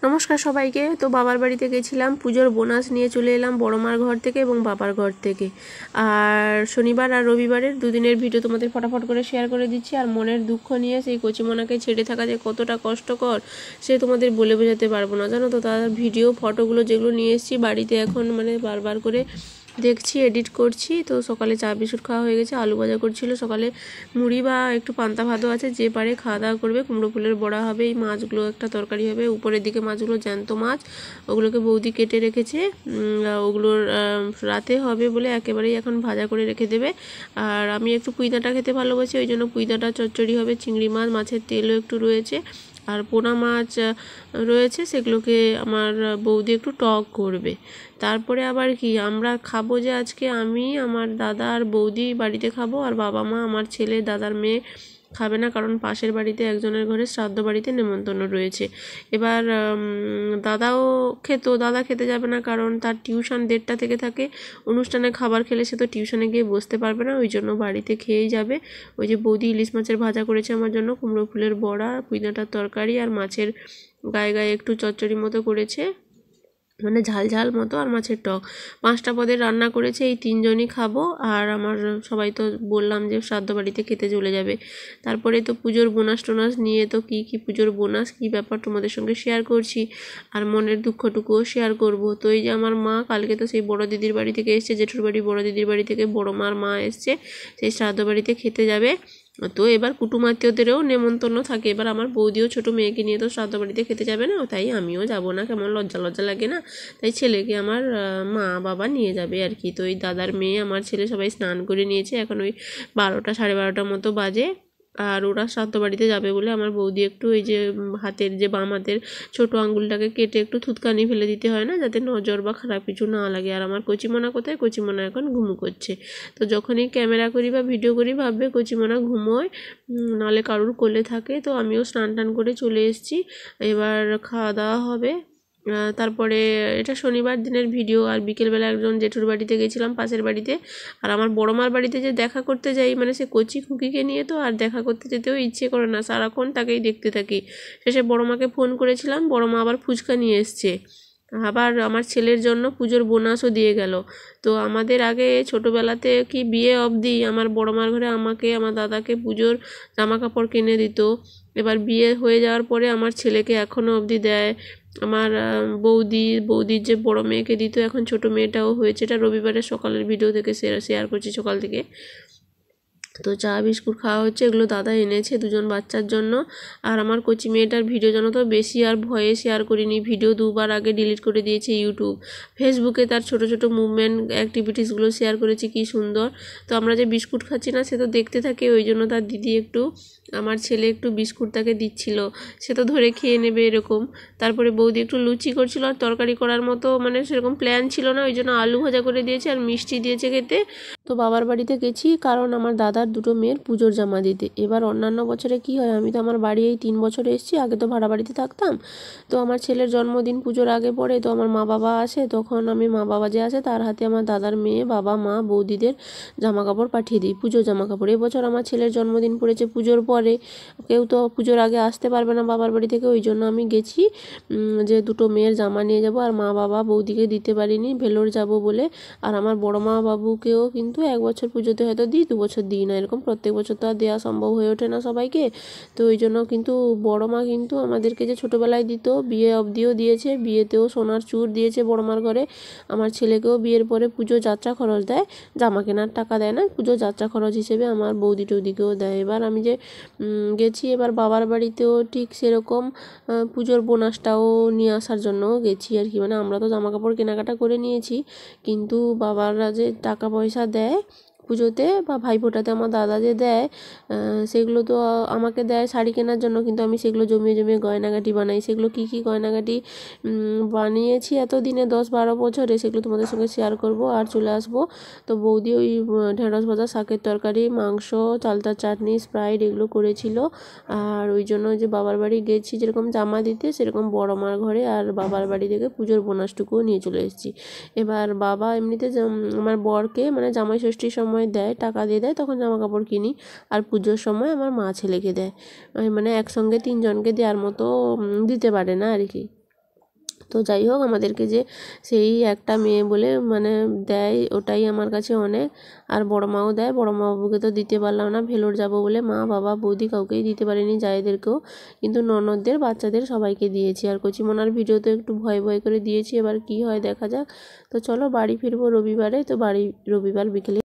নমস্কার সবাইকে। তো বাবার বাড়িতে গেছিলাম, পুজোর বোনাস নিয়ে চলে এলাম বড়মার ঘর থেকে এবং বাবার ঘর থেকে। আর শনিবার আর রবিবারের দুদিনের ভিডিও তোমাদের ফটাফট করে শেয়ার করে দিচ্ছি। আর মনের দুঃখ নিয়ে সেই কচিমোনাকে ছেড়ে থাকা যে কতটা কষ্টকর সে তোমাদের বলে বোঝাতে পারবো না, জানো তো। তার ভিডিও ফটোগুলো যেগুলো নিয়ে এসেছি বাড়িতে এখন বারবার করে দেখছি, এডিট করছি। তো সকালে চা বিস্কুট খাওয়া হয়ে গেছে, আলু ভাজা করছিল, সকালে মুড়ি বা একটু পান্তা ভাতও আছে, যে পারে খাওয়া দাওয়া করবে। কুমড়ো ফুলের বড়া হবে, এই মাছগুলো একটা তরকারি হবে। উপরের দিকে মাছগুলো জ্যান্ত মাছ, ওগুলোকে বৌদি কেটে রেখেছে। ওগুলোর রাতে হবে বলে একেবারেই এখন ভাজা করে রেখে দেবে। আর আমি একটু পুঁইদাঁটা খেতে ভালোবাসি, ওই জন্য পুঁইদাঁটা চচ্চড়ি হবে। চিংড়ি মাছ, মাছের তেলও একটু রয়েছে, আর পোনা মাছ রয়েছে, সেগুলোকে আমার বৌদি একটু টক করবে। তারপরে আবার কি আমরা খাবো যে আজকে আমি, আমার দাদা আর বৌদি বাড়িতে খাবো, আর বাবা মা, আমার ছেলে, দাদার মেয়ে খাবে না, কারণ পাশের বাড়িতে একজনের ঘরে শ্রাদ্ধ বাড়িতে নেমন্তন্ন রয়েছে। এবার দাদাও দাদা খেতে যাবে না, কারণ তার টিউশন 1:30 থেকে থাকে। অনুষ্ঠানে খাবার খেলে সে তো টিউশনে গিয়ে বসতে পারবে না, ওই জন্য বাড়িতে খেয়েই যাবে। ওই যে বৌদি ইলিশ মাছের ভাজা করেছে আমার জন্য, কুমড়ো ফুলের বড়া, পুঁইডাঁটার তরকারি, আর মাছের গায়ে গায়ে একটু চচ্চড়ি মতো করেছে, মানে ঝাল ঝাল মতো, আর মাছের টক। 5টা পদের রান্না করেছে, এই 3জনই খাবো। আর আমার সবাই তো বললাম যে শ্রাদ্ধ বাড়িতে খেতে চলে যাবে। তারপরে তো পুজোর বোনাস টোনাস নিয়ে তো কী পুজোর বোনাস কী ব্যাপার তোমাদের সঙ্গে শেয়ার করছি, আর মনের দুঃখটুকুও শেয়ার করব। তো এই যে আমার মা কালকে তো সেই বড় দিদির বাড়ি থেকে এসছে, জেঠুর বাড়ি বড় দিদির বাড়ি থেকে বড় মার মা এসছে, সেই শ্রাদ্ধ বাড়িতে খেতে যাবে। তো এবার কুটুম আত্মীয়দেরও নেমন্তন্ন থাকে। এবার আমার বৌদিও ছোটো মেয়েকে নিয়ে তো শ্রাদ্ধ বাড়িতে খেতে যাবে না, তাই আমিও যাব না, কেমন লজ্জা লজ্জা লাগে না। তাই ছেলেকে আমার মা বাবা নিয়ে যাবে আর কি। তো ওই দাদার মেয়ে, আমার ছেলে সবাই স্নান করে নিয়েছে, এখন ওই 12টা 12:30 মতো বাজে। আর ওরা শ্রাদ্ধ বাড়িতে যাবে বলে আমার বৌদি একটু এই যে হাতের যে বাম হাতের ছোটো আঙুলটাকে কেটে একটু থুতকানি ফেলে দিতে হয় না, যাতে নজর বা খারাপ কিছু না লাগে। আর আমার কচিমোনা কোথায়? কচিমোনা এখন ঘুমু করছে। তো যখনই ক্যামেরা করি বা ভিডিও করি ভাববে কচিমোনা ঘুমোয়, নাহলে কারুর কোলে থাকে। তো আমিও স্নান টান করে চলে এসেছি, এবার খাওয়া দাওয়া হবে। তারপরে এটা শনিবার দিনের ভিডিও। আর বিকেলবেলা একজন জেঠুর বাড়িতে গেছিলাম, পাশের বাড়িতে। আর আমার বড়মার বাড়িতে যে দেখা করতে যাই, মানে সে কচি খুকিকে নিয়ে তো আর দেখা করতে যেতেও ইচ্ছে করে না, সারাক্ষণ তাকেই দেখতে থাকি। শেষে বড়মাকে ফোন করেছিলাম, বড়মা আবার ফুচকা নিয়ে এসছে। আবার আমার ছেলের জন্য পুজোর বোনাসও দিয়ে গেল। তো আমাদের আগে ছোটোবেলাতে কি বিয়ে অবধি আমার বড়মার ঘরে আমাকে, আমার দাদাকে পুজোর জামা কাপড় কিনে দিত। এবার বিয়ে হয়ে যাওয়ার পরে আমার ছেলেকে এখনও অবধি দেয়। আমার বৌদির যে বড় মেয়েকে দিত, এখন ছোট মেয়েটাও হয়েছে। এটা রবিবারের সকালের ভিডিও থেকে শেয়ার করছি, সকাল থেকে। তো চা বিস্কুট খাওয়া হচ্ছে, এগুলো দাদা এনেছে 2জন বাচ্চার জন্য। আর আমার কচি মেয়েটার ভিডিও জানো তো বেশি আর ভয়ে শেয়ার করিনি, ভিডিও 2বার আগে ডিলিট করে দিয়েছে ইউটিউব। ফেসবুকে তার ছোট ছোট মুভমেন্ট অ্যাক্টিভিটিসগুলো শেয়ার করেছি, কি সুন্দর। তো আমরা যে বিস্কুট খাচ্ছি না, সে তো দেখতে থাকে, ওই জন্য তার দিদি একটু, আমার ছেলে একটু বিস্কুট তাকে দিচ্ছিল, সে তো ধরে খেয়ে নেবে এরকম। তারপরে বৌদি একটু লুচি করছিল, আর তরকারি করার মতো মানে সেরকম প্ল্যান ছিল না, ওই জন্য আলু ভাজা করে দিয়েছে আর মিষ্টি দিয়েছে খেতে। তো বাবার বাড়িতে গেছি, কারণ আমার দাদার 2টো মেয়ের পুজোর জামা দিতে। এবার অন্যান্য বছরে কি হয়, আমি তো আমার বাড়ি এই 3 বছরে এসেছি, আগে তো ভাড়া বাড়িতে থাকতাম। তো আমার ছেলের জন্মদিন পুজোর আগে পড়ে, তো আমার মা বাবা আসে, তখন আমি মা বাবা যে আসে তার হাতে আমার দাদার মেয়ে, বাবা মা, বৌদিদের জামা কাপড় পাঠিয়ে দিই, পুজোর জামা কাপড়। এবছর আমার ছেলের জন্মদিন পড়েছে পুজোর পরে, কেউ তো পুজোর আগে আসতে পারবে না বাবার বাড়ি থেকে, ওই জন্য আমি গেছি যে 2টো মেয়ের জামা নিয়ে যাব। আর মা বাবা বৌদিকে দিতে পারিনি, ভেলোর যাব বলে। আর আমার বড় মা বাবুকেও কিন্তু 1 বছর পুজোতে হয়তো দিই, 2 বছর দিই না, এরকম প্রত্যেক বছর তো আর দেওয়া সম্ভব হয়ে ওঠে না সবাইকে। তো ওই জন্য কিন্তু বড় মা কিন্তু আমাদেরকে যে ছোটোবেলায় দিত, বিয়ে অবধিও দিয়েছে, বিয়েতেও সোনার চূড় দিয়েছে বড় মার ঘরে। আমার ছেলেকেও বিয়ের পরে পুজো যাত্রা খরচ দেয়, জামা কেনার টাকা দেয় না, পুজো যাত্রা খরচ হিসেবে আমার বৌদি টৌদিকেও দেয়। এবার আমি যে গেছি, এবার বাবার বাড়িতেও ঠিক সেরকম পুজোর বোনাসটাও নিয়ে আসার জন্য গেছি আর কি। মানে আমরা তো জামা কাপড় কেনাকাটা করে নিয়েছি, কিন্তু বাবারা যে টাকা পয়সা দেয় পুজোতে বা ভাইফোঁটাতে, আমার দাদা যে দেয়, সেগুলো তো আমাকে দেয় শাড়ি কেনার জন্য, কিন্তু আমি সেগুলো জমিয়ে জমিয়ে গয়নাগাটি বানাই। সেগুলো কী কী গয়নাগাটি বানিয়েছি এতদিনে 10-12 বছরে, সেগুলো তোমাদের সঙ্গে শেয়ার করব। আর চলে আসবো। তো বৌদি ওই ঢেঁড়স ভাজা, শাকের তরকারি, মাংস, চালতার চাটনি, স্প্রাইট এগুলো করেছিল। আর ওই জন্য যে বাবার বাড়ি গেছি যেরকম জামা দিতে, সেরকম বড় মার ঘরে আর বাবার বাড়ি থেকে পুজোর বোনাসটুকুও নিয়ে চলে এসেছি। এবার বাবা এমনিতে আমার বরকে মানে জামাই ষষ্ঠীর সময় দেয়, টাকা দিয়ে দেয়, তখন জামা কাপড় কিনি। আর পুজোর সময় আমার মা ছেলেকে দেয়, মানে একসঙ্গে 3জনকে দেওয়ার মতো দিতে পারে না আর কি। তো যাই হোক, আমাদেরকে যে সেই একটা মেয়ে বলে মানে দেয়, ওটাই আমার কাছে অনেক। আর বড় মাও দেয়, বড় মা বাবুকে তো দিতে পারলাম না, ভেলোর যাব বলে মা বাবা বৌদি কাউকেই দিতে পারিনি, জায়েদেরকেও, কিন্তু ননদদের বাচ্চাদের সবাইকে দিয়েছি। আর কচিমনার ভিডিও তো একটু ভয় ভয় করে দিয়েছি, এবার কি হয় দেখা যাক। তো চলো বাড়ি ফিরবো রবিবারে, তো বাড়ি রবিবার বিকেলে